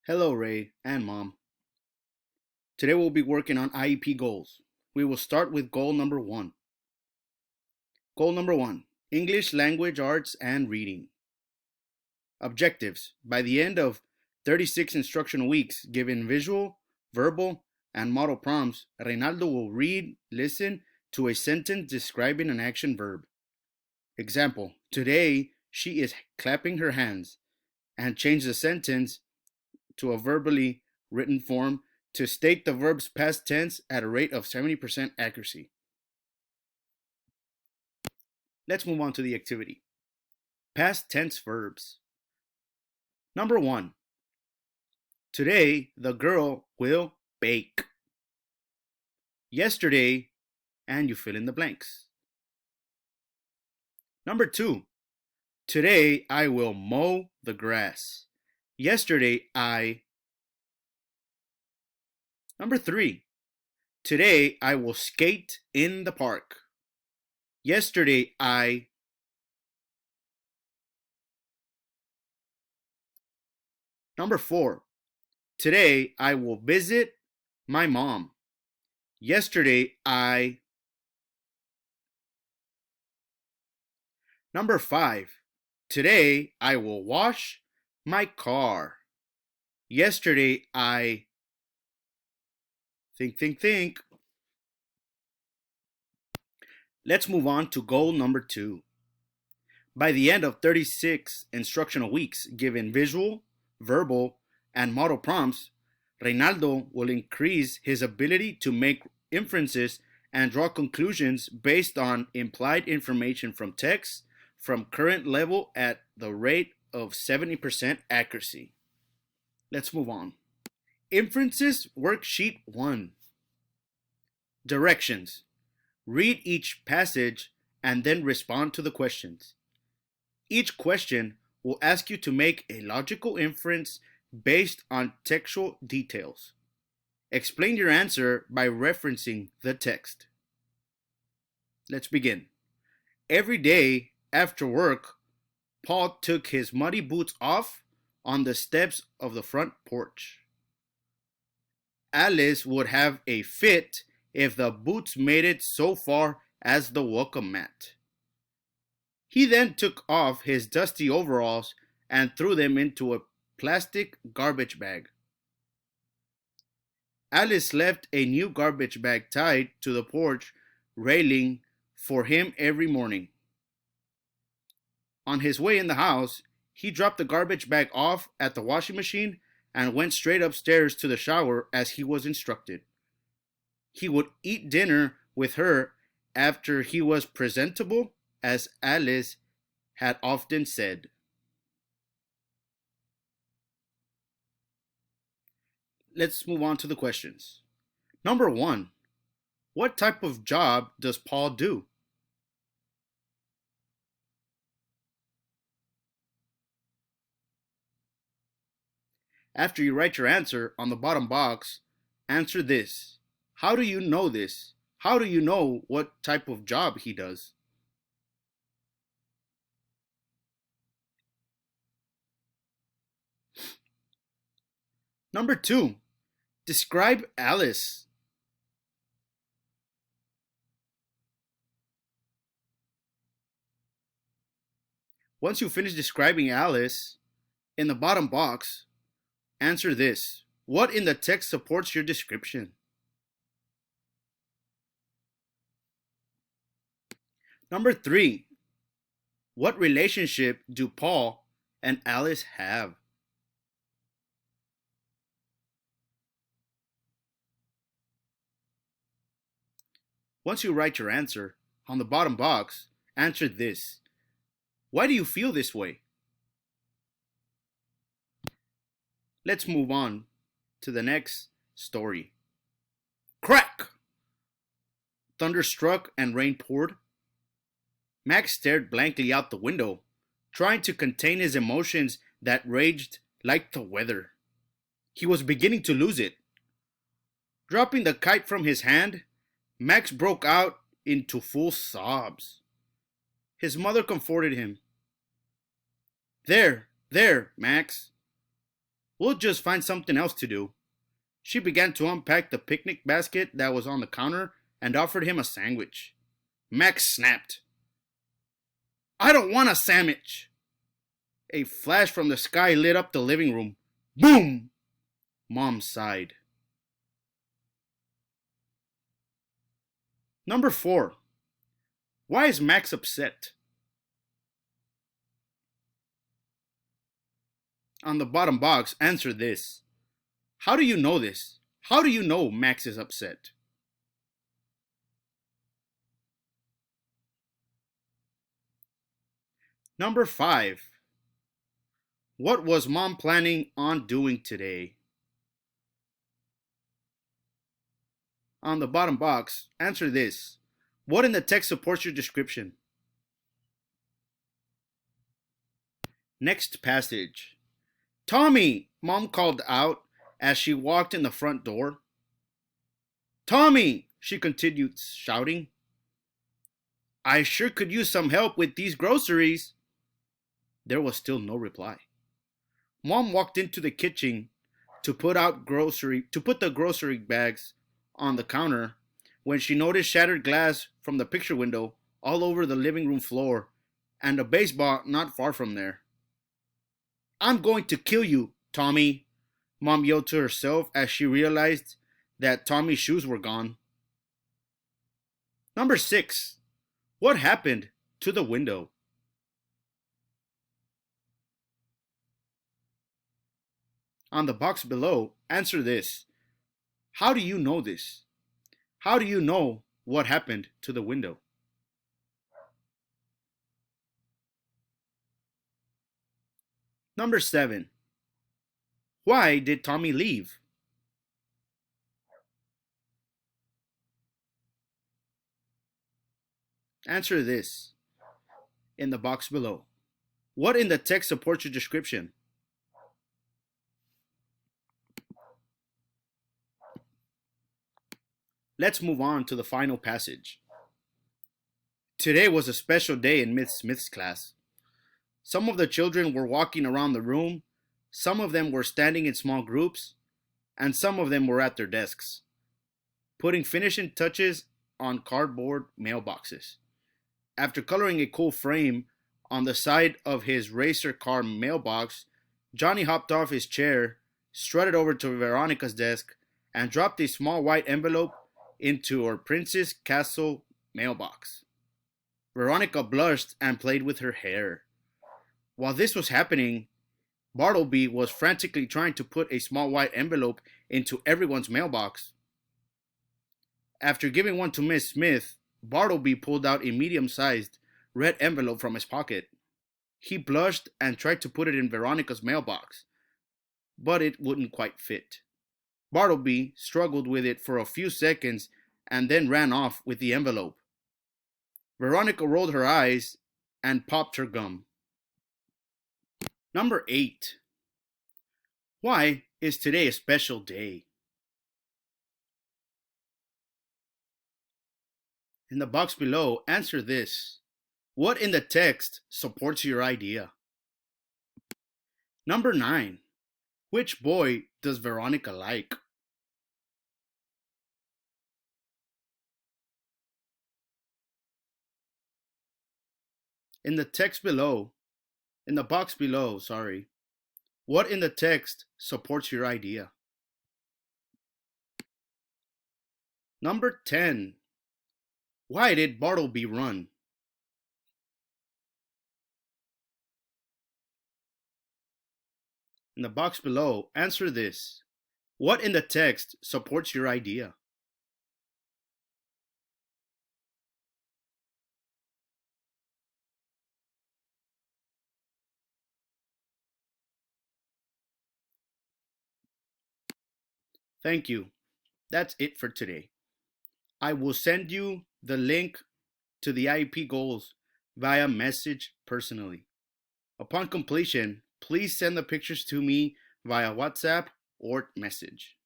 Hello, Ray and Mom. Today we'll be working on IEP goals. We will start with goal number one. Goal number one, English language arts and reading. Objectives. By the end of 36 instructional weeks, given visual, verbal, and model prompts, Reynaldo will read, listen to a sentence describing an action verb. Example, today she is clapping her hands, and change the sentence to a verbally written form to state the verb's past tense at a rate of 70% accuracy. Let's move on to the activity. Past tense verbs. Number one, today the girl will bake. Yesterday, and you fill in the blanks. Number two, today I will mow the grass. Yesterday I. Number three, today I will skate in the park. Yesterday I. Number four, today I will visit my mom. Yesterday I. Number five, today I will wash my car. Yesterday I. Think. Let's move on to goal number two. By the end of 36 instructional weeks, given visual, verbal, and model prompts, Reynaldo will increase his ability to make inferences and draw conclusions based on implied information from text from current level at the rate of 70% accuracy. Let's move on. Inferences Worksheet 1. Directions. Read each passage and then respond to the questions. Each question will ask you to make a logical inference based on textual details. Explain your answer by referencing the text. Let's begin. Every day after work, Paul took his muddy boots off on the steps of the front porch. Alice would have a fit if the boots made it so far as the welcome mat. He then took off his dusty overalls and threw them into a plastic garbage bag. Alice left a new garbage bag tied to the porch railing for him every morning. On his way in the house, he dropped the garbage bag off at the washing machine and went straight upstairs to the shower as he was instructed. He would eat dinner with her after he was presentable, as Alice had often said. Let's move on to the questions. Number one, what type of job does Paul do? After you write your answer on the bottom box, answer this. How do you know this? How do you know what type of job he does? Number two, describe Alice. Once you finish describing Alice, in the bottom box, answer this. What in the text supports your description? Number three, what relationship do Paul and Alice have? Once you write your answer, on the bottom box, answer this. Why do you feel this way? Let's move on to the next story. Crack! Thunder struck and rain poured. Max stared blankly out the window, trying to contain his emotions that raged like the weather. He was beginning to lose it. Dropping the kite from his hand, Max broke out into full sobs. His mother comforted him. There, Max. We'll just find something else to do. She began to unpack the picnic basket that was on the counter and offered him a sandwich. Max snapped. I don't want a sandwich. A flash from the sky lit up the living room. Boom! Mom sighed. Number 4. Why is Max upset? On the bottom box, answer this. How do you know this? How do you know Max is upset? Number 5. What was Mom planning on doing today? On the bottom box, answer this. What in the text supports your description? Next passage. Tommy, Mom called out as she walked in the front door. Tommy, she continued shouting. I sure could use some help with these groceries. There was still no reply. Mom walked into the kitchen to put the grocery bags on the counter when she noticed shattered glass from the picture window all over the living room floor and a baseball not far from there. I'm going to kill you, Tommy, Mom yelled to herself as she realized that Tommy's shoes were gone. Number 6. What happened to the window? On the box below, answer this. How do you know this? How do you know what happened to the window? Number 7. Why did Tommy leave? Answer this in the box below. What in the text supports your description? Let's move on to the final passage. Today was a special day in Miss Smith's class. Some of the children were walking around the room, some of them were standing in small groups, and some of them were at their desks, putting finishing touches on cardboard mailboxes. After coloring a cool frame on the side of his racer car mailbox, Johnny hopped off his chair, strutted over to Veronica's desk, and dropped a small white envelope into her Princess Castle mailbox. Veronica blushed and played with her hair. While this was happening, Bartleby was frantically trying to put a small white envelope into everyone's mailbox. After giving one to Miss Smith, Bartleby pulled out a medium-sized red envelope from his pocket. He blushed and tried to put it in Veronica's mailbox, but it wouldn't quite fit. Bartleby struggled with it for a few seconds and then ran off with the envelope. Veronica rolled her eyes and popped her gum. Number 8. Why is today a special day? In the box below, answer this. What in the text supports your idea? Number 9. Which boy does Veronica like? In the box below, what in the text supports your idea? Number 10. Why did Bartleby run? In the box below, answer this. What in the text supports your idea? Thank you. That's it for today. I will send you the link to the IEP goals via message personally. Upon completion, please send the pictures to me via WhatsApp or message.